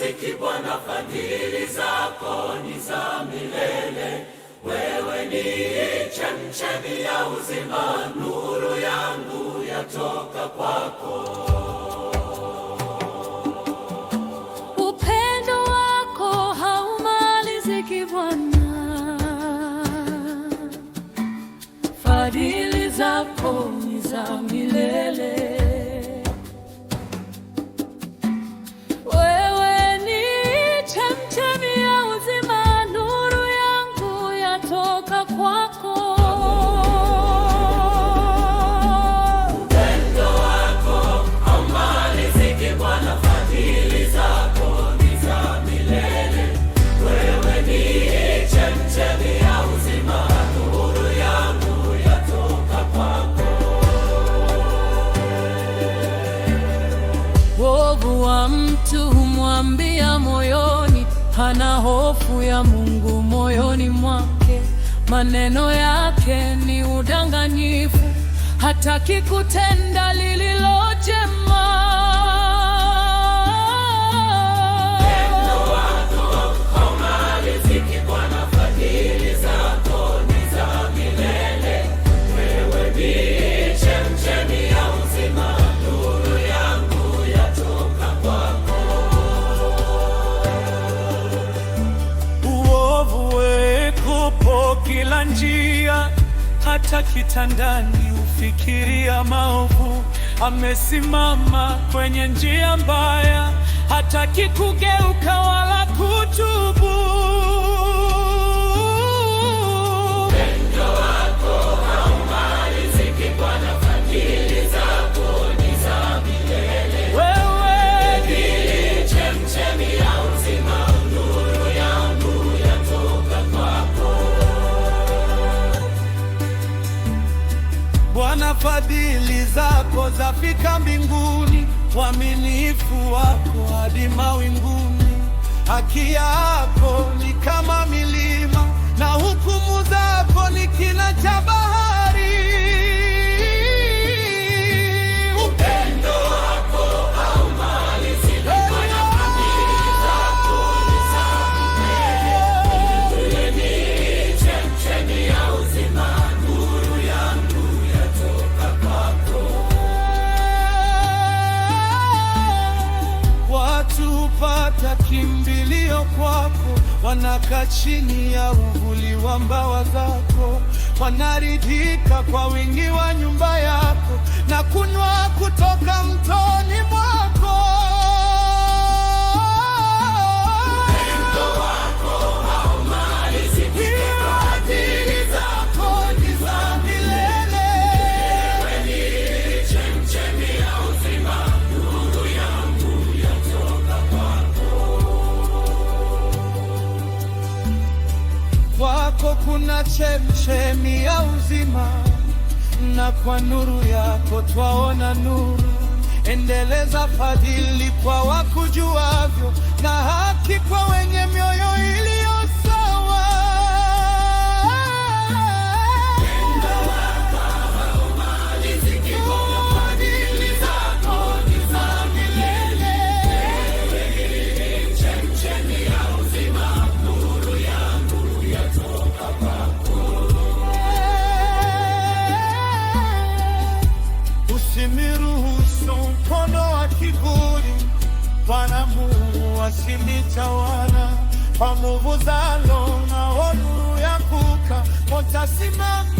riziki Bwana, fadhili zako ni za milele. Wewe ni chemchemi ya uzima, nuru yangu yatoka kwako. Upendo wako haumaliziki Bwana, fadhili zako ni za milele. Wovu wa mtu humwambia moyoni, hana hofu ya Mungu moyoni mwake. Maneno yake ni udanganyifu, hataki kutenda lililo jema. Kila njia, hata kitandani ufikiria maovu. Amesimama kwenye njia mbaya, hataki kugeuka wala kutubu. Upendo wako haumaliziki Bwana, fadhili zako ni za milele. Wewe ni chemchemi ya uzima, nuru yangu yatoka kwako. Bwana, fadhili zako zafika mbinguni, uaminifu wako hadi mawinguni. Haki yako ni kama milima, na hukumu zako ni kina cha bahari. Upendo wako haumaliziki Bwana, fadhili zako ni za milele. Wewe ni chemchemi ya uzima, nuru yangu yatoka kwako. Watu hupata kimbilio kwako, wanakaa chini ya uvuli wa mbawa zako. Wanaridhika kwa wingi wa nyumba yako, na kunywa kutoka mtoni mwako. Upendo wako haumaliziki, fadhili zako ni za milele. Wewe ni chemchemi ya uzima, nuru yangu yatoka kwako. Kwako kuna chemchemi ya uzima, na kwa nuru yako twaona nuru. Endeleza fadhili kwa wakujuavyo, na haki kwa wenye mioyo iliyo sawa. Upendo wako haumaliziki Bwana, fadhili zako ni za milele. Wewe ni chemchemi ya uzima, nuru yangu yatoka kwako. Usiniruhusu mkono wa kiburi, Bwana Mungu asinitawala. Kwa nguvu zalo na nuru ya kuka, utasimama.